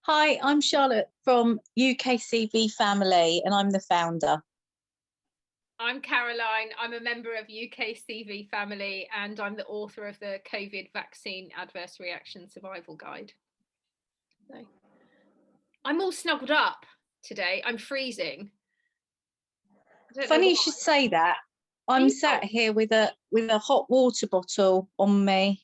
Hi, I'm Charlotte from UKCV Family, and I'm the founder. I'm Caroline. I'm a member of UKCV Family, and I'm the author of the COVID vaccine adverse reaction survival guide. So, I'm all snuggled up today. I'm freezing. Funny you should say that. I'm sat here with a hot water bottle on me,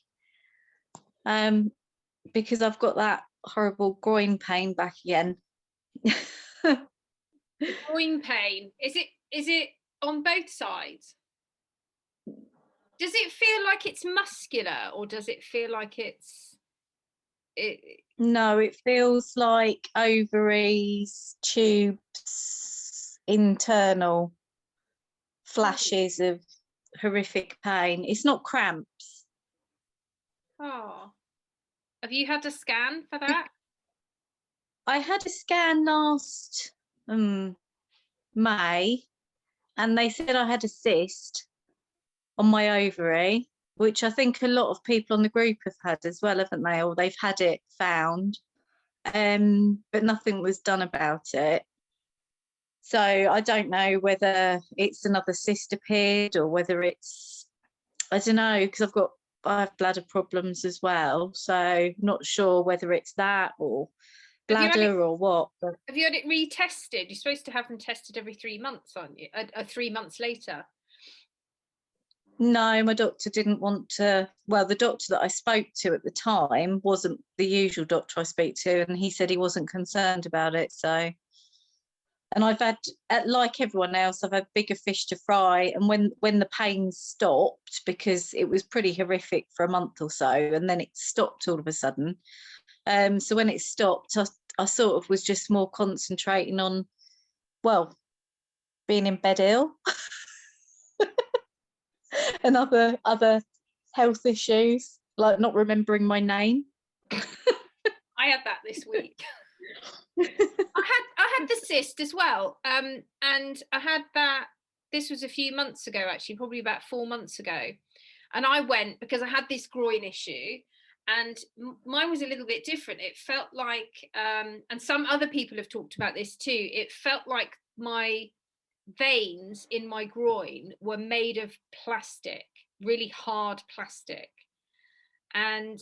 because I've got that horrible groin pain back again. The groin pain, is it on both sides? Does it feel like it's muscular, or does it feel like No, it feels like ovaries, tubes, internal flashes of horrific pain. It's not cramps. Oh, have you had a scan for that? I had a scan last May, and they said I had a cyst on my ovary, which I think a lot of people on the group have had as well, haven't they? Or they've had it found, but nothing was done about it. So I don't know whether it's another cyst appeared or whether it's, I don't know, because I have bladder problems as well. So not sure whether it's that or bladder or what. But have you had it retested? You're supposed to have them tested every 3 months, aren't you? 3 months later. No, my doctor didn't want to. Well, the doctor that I spoke to at the time wasn't the usual doctor I speak to, and he said he wasn't concerned about it. So, and I've had, like everyone else, I've had bigger fish to fry. And when the pain stopped, because it was pretty horrific for a month or so, and then it stopped all of a sudden. So when it stopped, I sort of was just more concentrating on, well, being in bed ill. And other health issues, like not remembering my name. I had that this week. I had the cyst as well, and I had that. This was a few months ago, actually, probably about 4 months ago, and I went because I had this groin issue, and mine was a little bit different. It felt like, and some other people have talked about this too. It felt like my veins in my groin were made of plastic, really hard plastic, and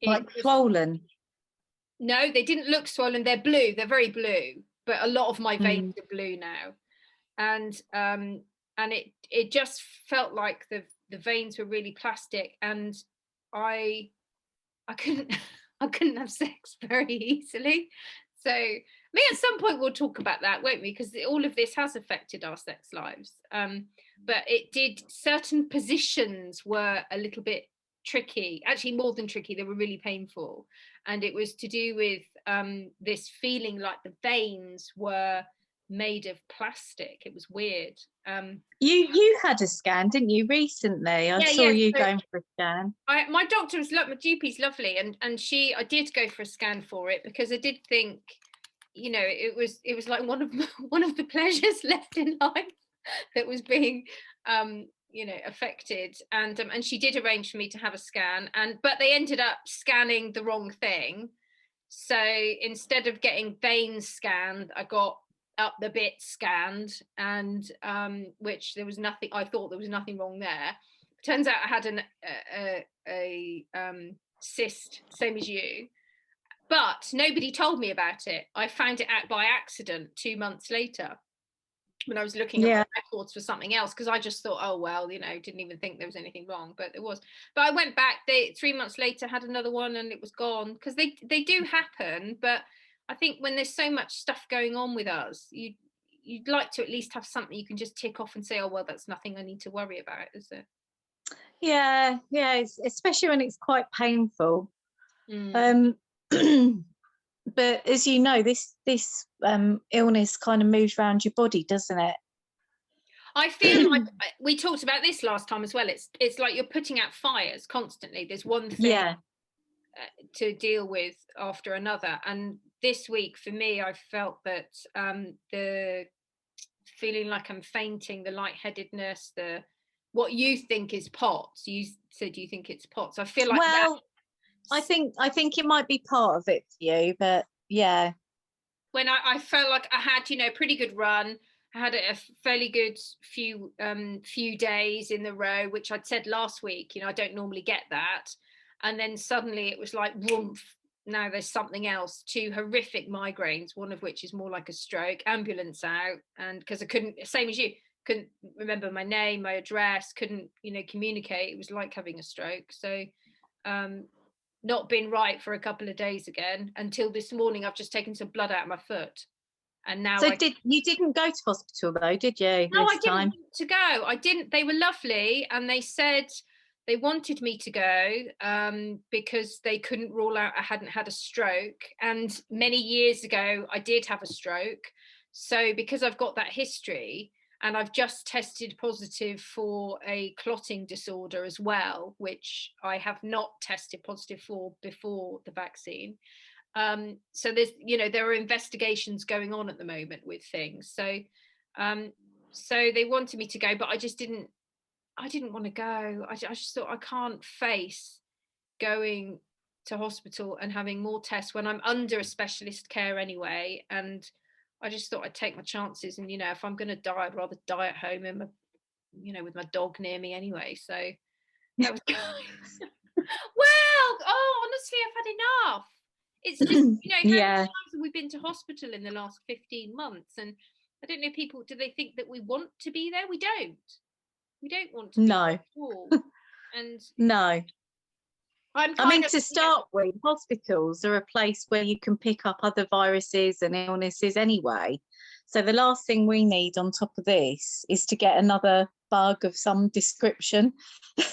like swollen. No, they didn't look swollen. They're blue. They're very blue, but a lot of my veins are blue now, and it just felt like the veins were really plastic, and I couldn't I couldn't have sex very easily. So maybe at some point we'll talk about that, won't we? Because all of this has affected our sex lives. But it did. Certain positions were a little bit tricky, actually more than tricky. They were really painful, and it was to do with this feeling like the veins were made of plastic. It was weird. You had a scan, didn't you, recently? I saw you going for a scan. My doctor was, my GP's lovely, and I did go for a scan for it because I did think, it was like one of the pleasures left in life that was being affected, and she did arrange for me to have a scan, but they ended up scanning the wrong thing. So instead of getting veins scanned, I got up the bit scanned, and which there was nothing. I thought there was nothing wrong there. Turns out I had a cyst, same as you, but nobody told me about it. I found it out by accident 2 months later when I was looking at my records for something else, because I just thought, oh well, didn't even think there was anything wrong, but there was. But I went back, 3 months later, had another one, and it was gone, because they do happen. But I think when there's so much stuff going on with us, you'd like to at least have something you can just tick off and say, oh well, that's nothing I need to worry about, is it? Yeah, especially when it's quite painful. But as you know, this illness kind of moves around your body, doesn't it? I feel like we talked about this last time as well. It's like you're putting out fires constantly. There's one thing to deal with after another. And this week for me, I felt that the feeling like I'm fainting, the lightheadedness, what you think is POTS. You said you think it's POTS. I feel like I think it might be part of it for you, but Yeah. When I felt like I had, you know, a pretty good run. I had a fairly good few days in the row, which I'd said last week, you know, I don't normally get that. And then suddenly it was like, woomph, now there's something else. 2 horrific migraines, one of which is more like a stroke, ambulance out. And because I couldn't, same as you, couldn't remember my name, my address, couldn't, you know, communicate. It was like having a stroke. So not been right for a couple of days again, until this morning. I've just taken some blood out of my foot. And now So you didn't go to hospital though, did you? No, I this didn't time? want to go. I didn't. They were lovely, and they said they wanted me to go because they couldn't rule out I hadn't had a stroke. And many years ago, I did have a stroke. So because I've got that history, and I've just tested positive for a clotting disorder as well, which I have not tested positive for before the vaccine. So there's, you know, there are investigations going on at the moment with things. So so they wanted me to go, but I didn't want to go. I just thought, I can't face going to hospital and having more tests when I'm under a specialist care anyway. And I just thought I'd take my chances. And, you know, if I'm going to die, I'd rather die at home in my, you know, with my dog near me anyway. So that was well, oh, honestly, I've had enough. It's just, you know, how many Yeah. times have we been to hospital in the last 15 months? And I don't know, people, do they think that we want to be there? We don't. We don't want to be No. there at all. And No. I'm I mean, kind of, to start with, hospitals are a place where you can pick up other viruses and illnesses anyway. So the last thing we need on top of this is to get another bug of some description. it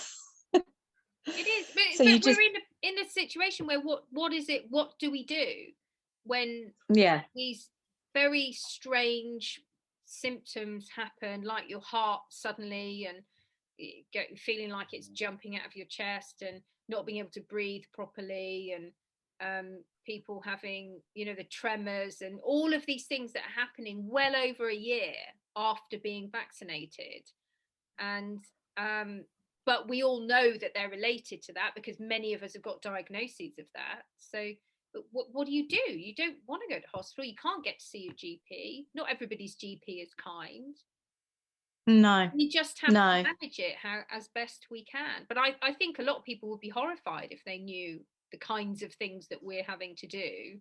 is, So but you just, we're in a situation where what is it? What do we do when yeah, these very strange symptoms happen, like your heart suddenly and feeling like it's jumping out of your chest and not being able to breathe properly, and people having, you know, the tremors and all of these things that are happening well over a year after being vaccinated. And but we all know that they're related to that because many of us have got diagnoses of that. So but what do? You don't want to go to hospital. You can't get to see your GP. Not everybody's GP is kind. no, You just have to no. manage it as best we can. But I think a lot of people would be horrified if they knew the kinds of things that we're having to do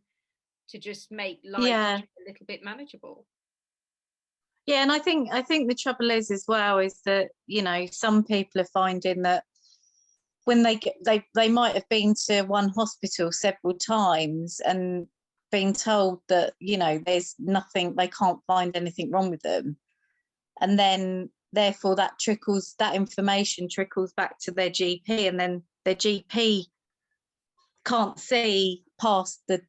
to just make life Yeah. a little bit manageable. Yeah, and I think the trouble is as well is that, you know, some people are finding that when they might have been to one hospital several times and been told that, you know, there's nothing, they can't find anything wrong with them, and then therefore that information trickles back to their GP, and then their GP can't see past the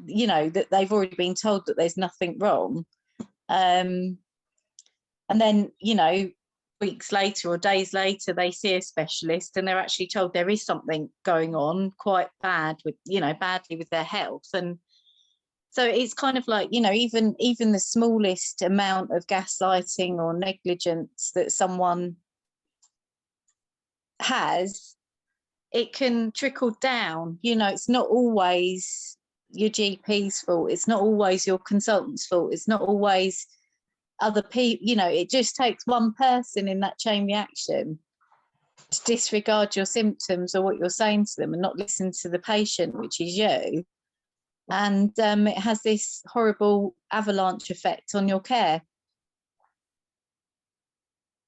you know, that they've already been told that there's nothing wrong. And then, you know, weeks later or days later, they see a specialist and they're actually told there is something going on quite bad with, you know, badly with their health. And so it's kind of like, you know, even the smallest amount of gaslighting or negligence that someone has, it can trickle down. You know, it's not always your GP's fault. It's not always your consultant's fault. It's not always other people. You know, it just takes one person in that chain reaction to disregard your symptoms or what you're saying to them and not listen to the patient, which is you. And it has this horrible avalanche effect on your care.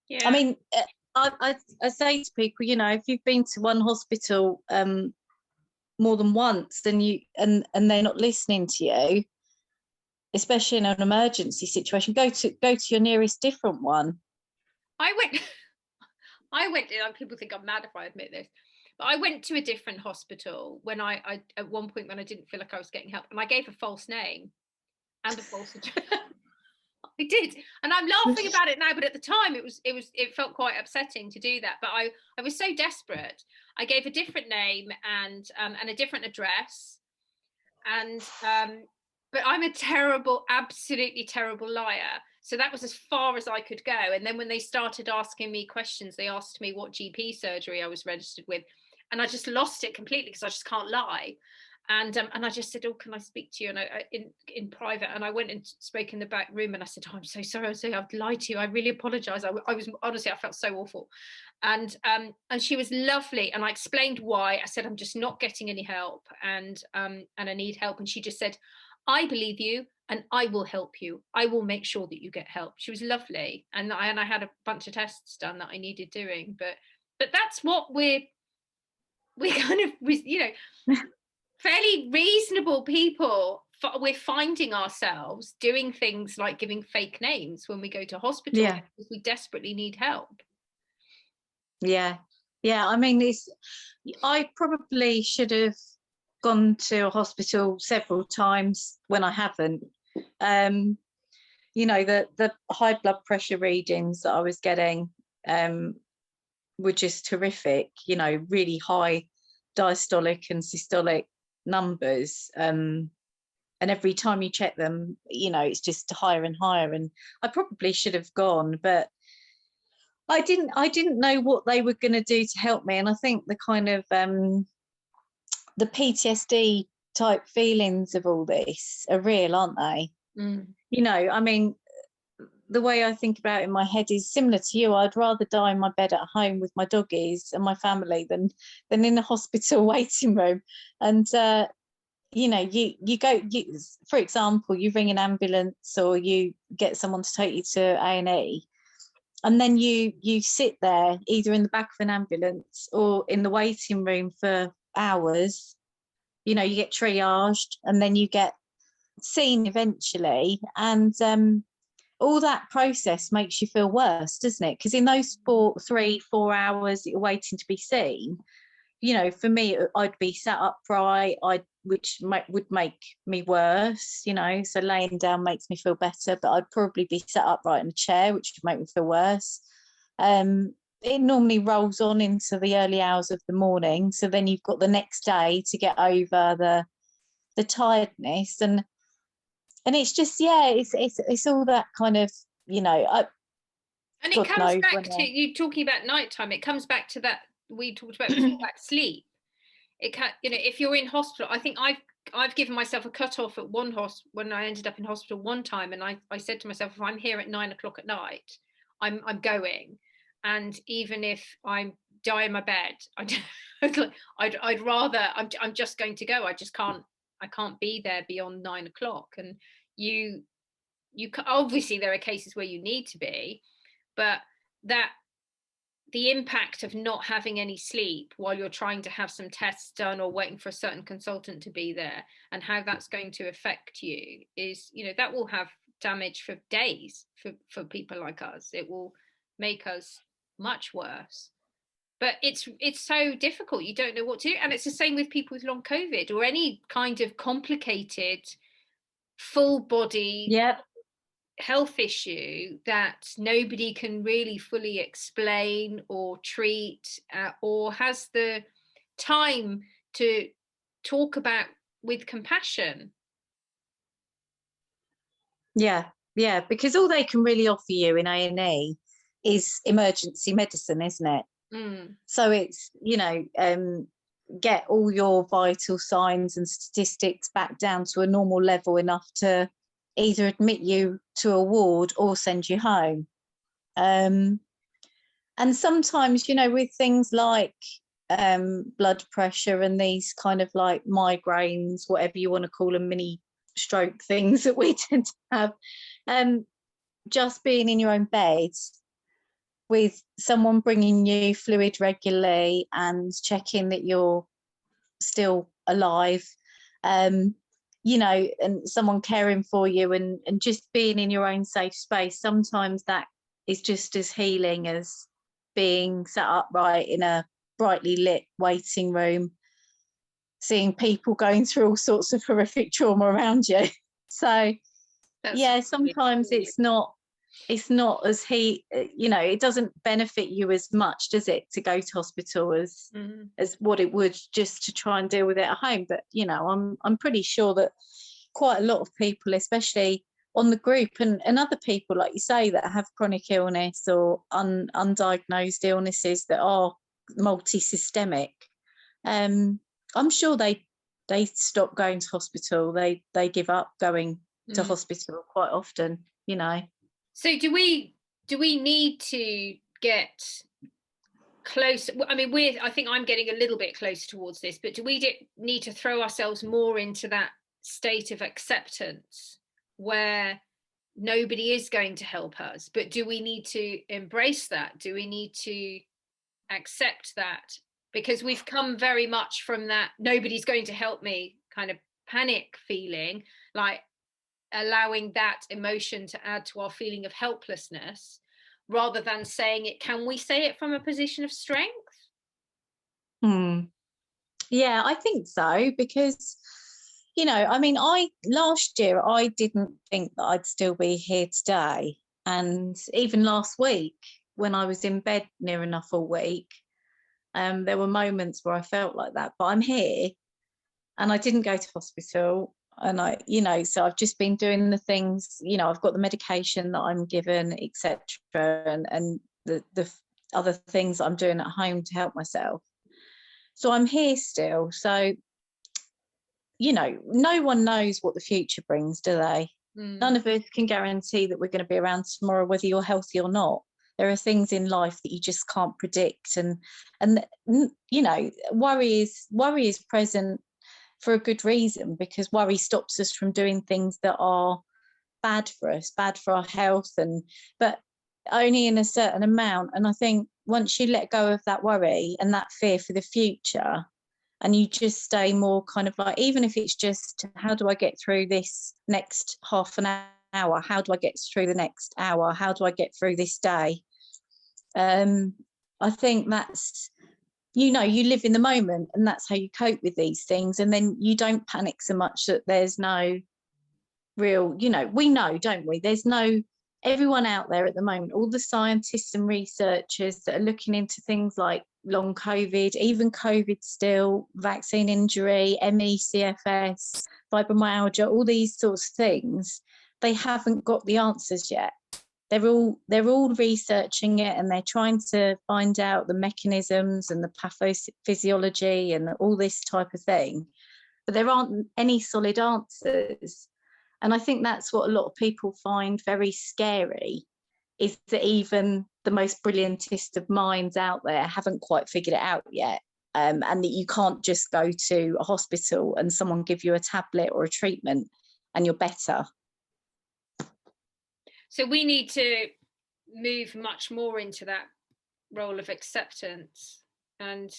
Yeah. I mean, I say to people, you know, if you've been to one hospital more than once, then and they're not listening to you, especially in an emergency situation, go to your nearest different one. I went, people think I'm mad if I admit this, but I went to a different hospital when I at one point when I didn't feel like I was getting help, and I gave a false name and a false address. I did, and I'm laughing about it now, but at the time it felt quite upsetting to do that. But I was so desperate. I gave a different name and a different address, and but I'm a terrible, absolutely terrible liar. So that was as far as I could go. And then when they started asking me questions, they asked me what GP surgery I was registered with, and I just lost it completely because I just can't lie. And I just said, oh, can I speak to you? And I in private, and I went and spoke in the back room, and I said, oh, I'm so sorry, I've lied to you, I really apologize. I was honestly, I felt so awful. And she was lovely, and I explained why. I said, I'm just not getting any help, and I need help. And she just said, I believe you, and I will help you. I will make sure that you get help. She was lovely. And I had a bunch of tests done that I needed doing, but that's what we're kind of, you know, fairly reasonable people. We're finding ourselves doing things like giving fake names when we go to hospital because we desperately need help. Yeah. I mean, I probably should have gone to a hospital several times when I haven't. You know, the high blood pressure readings that I was getting were just horrific. You know, really high diastolic and systolic numbers, and every time you check them, you know, it's just higher and higher. And I probably should have gone, but I didn't know what they were going to do to help me. And I think the kind of the PTSD type feelings of all this are real, aren't they? You know, I mean, the way I think about it in my head is similar to you. I'd rather die in my bed at home with my doggies and my family than in a hospital waiting room. And you know, you go, for example, you ring an ambulance or you get someone to take you to A&E, and then you sit there either in the back of an ambulance or in the waiting room for hours. You know, you get triaged and then you get seen eventually, and all that process makes you feel worse, doesn't it? Because in those 3-4 hours that you're waiting to be seen, you know, for me, I'd be sat upright, which would make me worse, you know. So laying down makes me feel better, but I'd probably be sat upright in a chair, which would make me feel worse. It normally rolls on into the early hours of the morning, so then you've got the next day to get over the tiredness, and it's just, it's all that kind of, you know. And it comes back to you talking about nighttime. It comes back to that we talked about before, about sleep. It can, you know, if you're in hospital, I think I've given myself a cutoff at one when I ended up in hospital one time, and I said to myself, if I'm here at 9 o'clock at night, I'm going. And even if I die in my bed, I'd rather, I'm just going to go. I can't be there beyond 9 o'clock. And you obviously there are cases where you need to be, but that the impact of not having any sleep while you're trying to have some tests done or waiting for a certain consultant to be there, and how that's going to affect you is, you know, that will have damage for days for people like us. It will make us much worse. But it's so difficult. You don't know what to do. And it's the same with people with long COVID or any kind of complicated full body health issue that nobody can really fully explain or treat or has the time to talk about with compassion. Yeah, because all they can really offer you in A&E is emergency medicine, isn't it? So it's, you know, get all your vital signs and statistics back down to a normal level enough to either admit you to a ward or send you home. And sometimes, you know, with things like blood pressure and these kind of like migraines, whatever you want to call them, mini stroke things that we tend to have, just being in your own bed with someone bringing you fluid regularly and checking that you're still alive, you know, and someone caring for you and just being in your own safe space, sometimes that is just as healing as being sat upright in a brightly lit waiting room, seeing people going through all sorts of horrific trauma around you. So sometimes it's not as you know, it doesn't benefit you as much, does it, to go to hospital as what it would just to try and deal with it at home. But, you know, I'm pretty sure that quite a lot of people, especially on the group and other people, like you say, that have chronic illness or undiagnosed illnesses that are multi-systemic, I'm sure they they stop going to hospital. They give up going to hospital quite often, you know. So do we need to get close? I mean, I think I'm getting a little bit closer towards this, but do we need to throw ourselves more into that state of acceptance where nobody is going to help us? But do we need to embrace that? Do we need to accept that? Because we've come very much from that nobody's going to help me kind of panic feeling, like allowing that emotion to add to our feeling of helplessness, rather than saying it. Can we say it from a position of strength? Yeah, I think so, because, you know, I mean, last year I didn't think that I'd still be here today. And even last week, when I was in bed near enough all week, there were moments where I felt like that, but I'm here and I didn't go to hospital. And you know, so I've just been doing the things, you know, I've got the medication that I'm given, etc., and the other things I'm doing at home to help myself. So I'm here still. So, you know, no one knows what the future brings, do they? None of us can guarantee that we're going to be around tomorrow, whether you're healthy or not. There are things in life that you just can't predict, and you know, worry is present for a good reason, because worry stops us from doing things that are bad for us, bad for our health, but only in a certain amount. And I think once you let go of that worry and that fear for the future, and you just stay more kind of like, even if it's just, how do I get through this next half an hour? How do I get through the next hour? How do I get through this day? I think that's, you know, you live in the moment, and that's how you cope with these things. And then you don't panic so much that there's no real, you know, we know, don't we? There's no, everyone out there at the moment, all the scientists and researchers that are looking into things like long COVID, even COVID still, vaccine injury, ME, CFS, fibromyalgia, all these sorts of things, they haven't got the answers yet. They're all researching it, and they're trying to find out the mechanisms and the pathophysiology and all this type of thing, but there aren't any solid answers. And I think that's what a lot of people find very scary, is that even the most brilliantest of minds out there haven't quite figured it out yet, and that you can't just go to a hospital and someone give you a tablet or a treatment and you're better. So we need to move much more into that role of acceptance. And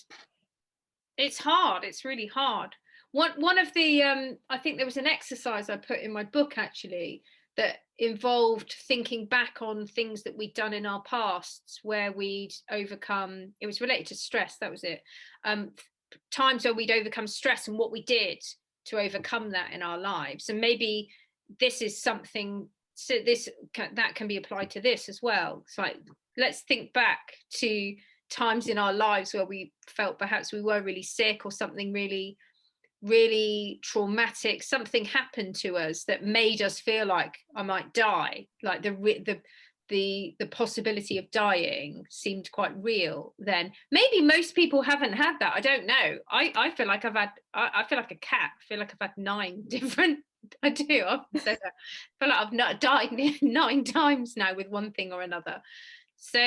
it's hard. It's really hard. One of the, I think there was an exercise I put in my book, actually, that involved thinking back on things that we'd done in our pasts where we'd overcome, it was related to stress, that was it. Times where we'd overcome stress and what we did to overcome that in our lives. And maybe this is something, so that can be applied to this as well. It's like, let's think back to times in our lives where we felt perhaps we were really sick, or something really, really traumatic, something happened to us that made us feel like I might die, like the possibility of dying seemed quite real then. Maybe most people haven't had that, I don't know. I feel like I feel like a cat. I feel like I've had 9 different, I do, I've said that. I feel like I've not died 9 times now with one thing or another. So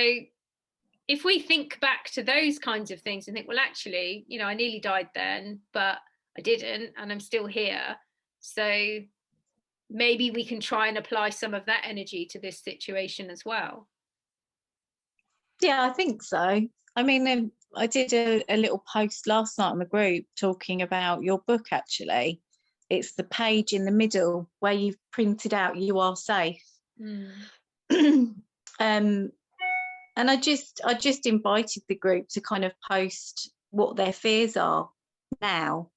if we think back to those kinds of things and think, well, actually, you know, I nearly died then, but I didn't, and I'm still here. So maybe we can try and apply some of that energy to this situation as well. Yeah, I think so. I mean, I did a little post last night on the group talking about your book, actually. It's the page in the middle where you've printed out "You are safe." And I just invited the group to kind of post what their fears are now,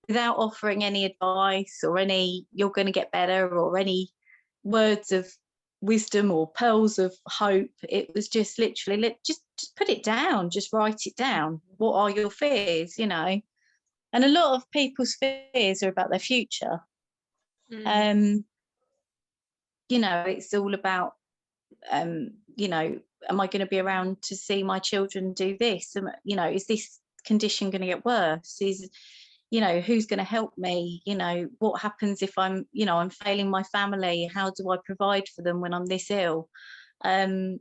without offering any advice or any "you're going to get better" or any words of wisdom or pearls of hope. It was just literally, just put it down, just write it down. What are your fears, you know? And a lot of people's fears are about their future. You know, it's all about, you know, am I going to be around to see my children do this? You know, is this condition going to get worse? you know, who's going to help me? You know, what happens if I'm, you know, I'm failing my family? How do I provide for them when I'm this ill? And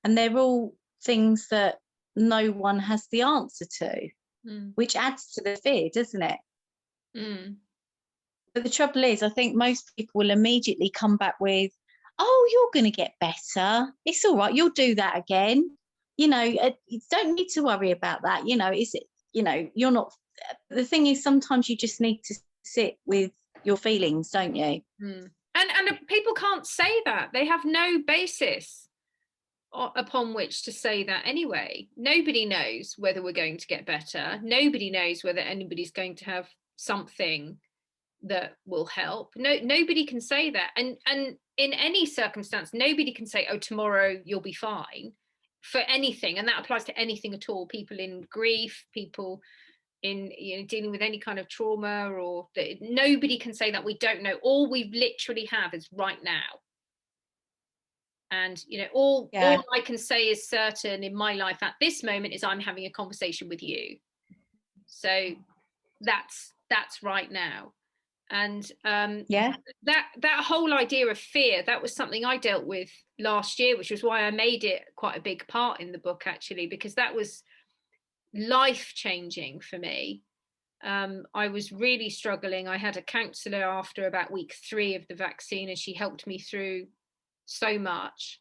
they're all things that no one has the answer to, which adds to the fear, doesn't it? But the trouble is, I think most people will immediately come back with, oh, you're going to get better. It's all right. You'll do that again. You know, you don't need to worry about that. You know, you know, you're not. The thing is, sometimes you just need to sit with your feelings, don't you? And people can't say that. They have no basis upon which to say that anyway. Nobody knows whether we're going to get better. Nobody knows whether anybody's going to have something that will help. Nobody can say that. And in any circumstance, nobody can say, oh, tomorrow you'll be fine for anything. And that applies to anything at all. People in grief, people in, you know, dealing with any kind of trauma, or nobody can say that. We don't know. All we literally have is right now. And, you know, all I can say is certain in my life at this moment is I'm having a conversation with you. So that's right now. And that whole idea of fear, that was something I dealt with last year, which was why I made it quite a big part in the book, actually, because that was life changing for me. I was really struggling. I had a counsellor after about week 3 of the vaccine, and she helped me through so much.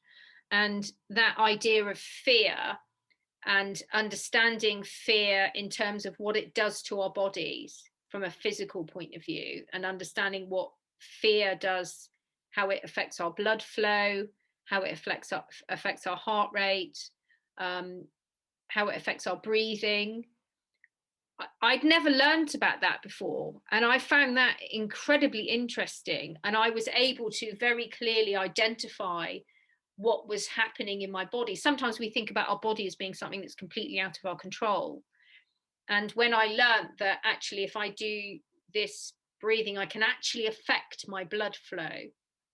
And that idea of fear and understanding fear in terms of what it does to our bodies from a physical point of view, and understanding what fear does, how it affects our blood flow, how it affects our heart rate, how it affects our breathing. I'd never learned about that before, and I found that incredibly interesting. And I was able to very clearly identify what was happening in my body. Sometimes we think about our body as being something that's completely out of our control. And when I learned that actually, if I do this breathing, I can actually affect my blood flow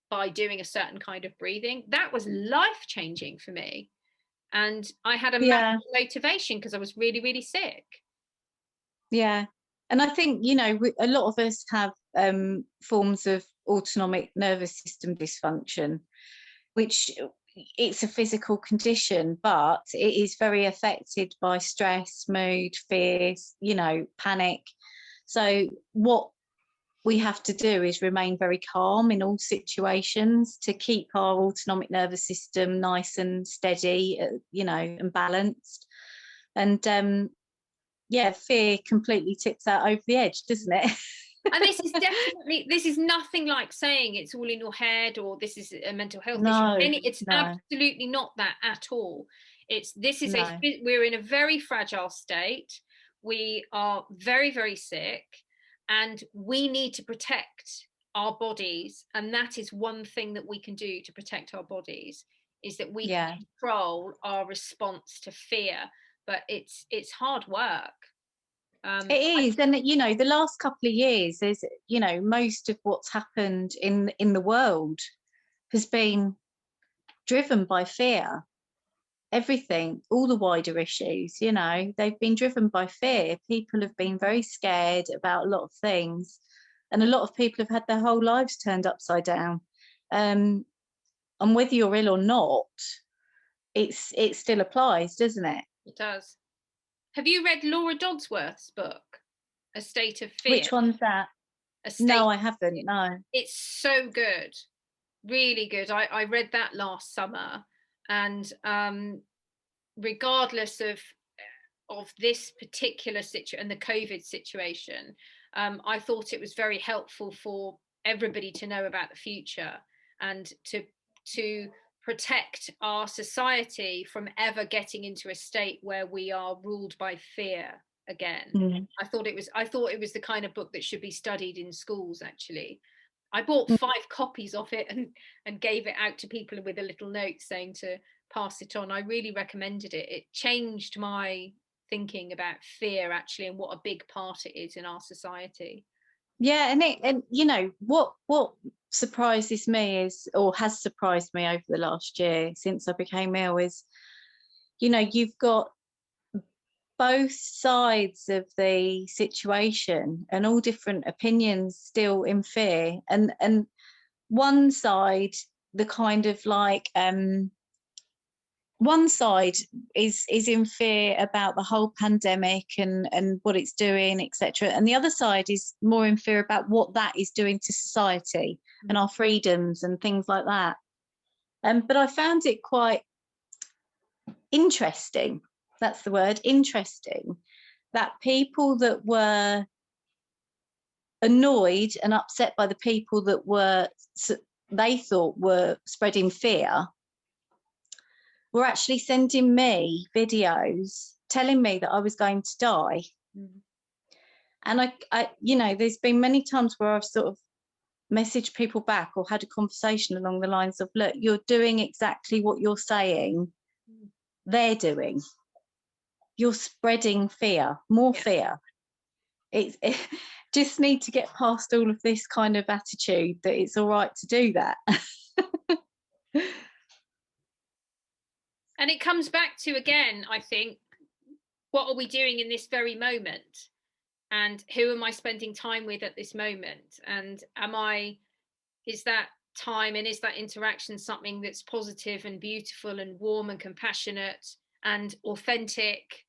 by doing a certain kind of breathing, that was life-changing for me. And I had a massive motivation because I was really, really sick. Yeah. And I think, you know, a lot of us have forms of autonomic nervous system dysfunction, which it's a physical condition, but it is very affected by stress, mood, fears, you know, panic. So what we have to do is remain very calm in all situations to keep our autonomic nervous system nice and steady, you know, and balanced. And fear completely tips that over the edge, doesn't it? And this is nothing like saying it's all in your head, or this is a mental health issue. It's absolutely not that at all. We're in a very fragile state. We are very, very sick, and we need to protect our bodies. And that is one thing that we can do to protect our bodies, is that we can control our response to fear. But it's hard work. It is. And, you know, the last couple of years is, you know, most of what's happened in the world has been driven by fear. Everything, all the wider issues, you know, they've been driven by fear. People have been very scared about a lot of things, and a lot of people have had their whole lives turned upside down. And whether you're ill or not, it still applies, doesn't it? It does. Have you read Laura Dodsworth's book, A State of Fear? Which one's that? No, I haven't. No. It's so good. Really good. I read that last summer, and regardless of this particular situation and the COVID situation, I thought it was very helpful for everybody to know about the future, and to protect our society from ever getting into a state where we are ruled by fear again. I thought it was the kind of book that should be studied in schools, actually. I bought 5 copies of it and gave it out to people with a little note saying to pass it on. I really recommended it. It changed my thinking about fear, actually, and what a big part it is in our society. Yeah, and you know what surprises me is, or has surprised me over the last year since I became ill, is, you know, you've got both sides of the situation and all different opinions still in fear, and one side, the kind of like one side is in fear about the whole pandemic and what it's doing, etc., and the other side is more in fear about what that is doing to society and our freedoms and things like that. But I found it quite interesting, that's the word, interesting, that people that were annoyed and upset by the people that were, they thought were spreading fear, were actually sending me videos telling me that I was going to die. And I you know, there's been many times where I've sort of messaged people back or had a conversation along the lines of, look, you're doing exactly what you're saying they're doing. You're spreading fear, more fear. It just need to get past all of this kind of attitude that it's all right to do that. And it comes back to, again, I think, what are we doing in this very moment? And who am I spending time with at this moment? And is that time and is that interaction something that's positive and beautiful and warm and compassionate and authentic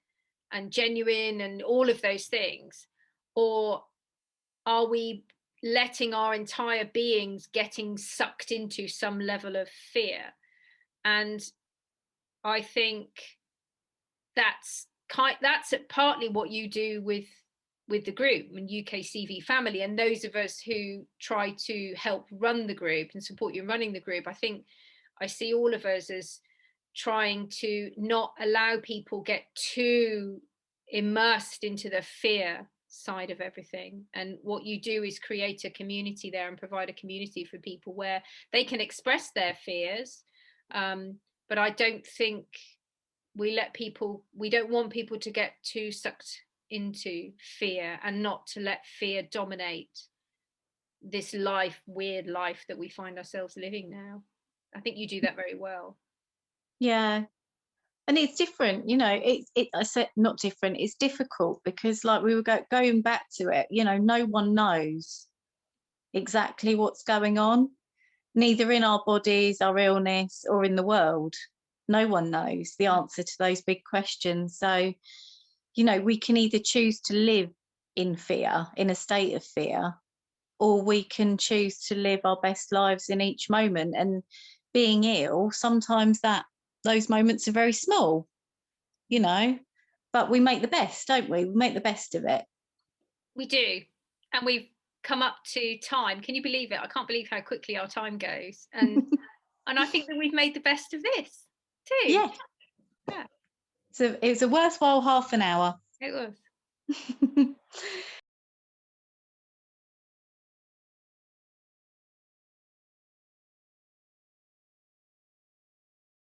and genuine and all of those things? Or are we letting our entire beings getting sucked into some level of fear? And I think that's partly what you do with the group and UKCV family, and those of us who try to help run the group and support you in running the group. I think I see all of us as trying to not allow people get too immersed into the fear side of everything. And what you do is create a community there and provide a community for people where they can express their fears. But I don't think we don't want people to get too sucked into fear, and not to let fear dominate this weird life that we find ourselves living now. I think you do that very well. Yeah. And it's different, you know, I said not different, it's difficult because, like, we were going back to it, you know, no one knows exactly what's going on, neither in our bodies, our illness, or in the world. No one knows the answer to those big questions. So, you know, we can either choose to live in fear, in a state of fear, or we can choose to live our best lives in each moment. And being ill, sometimes those moments are very small, you know, but we make the best, don't we? We make the best of it. We do. And we've come up to time. Can you believe it? I can't believe how quickly our time goes. And and I think that we've made the best of this too. Yeah. So it was a worthwhile half an hour. It was.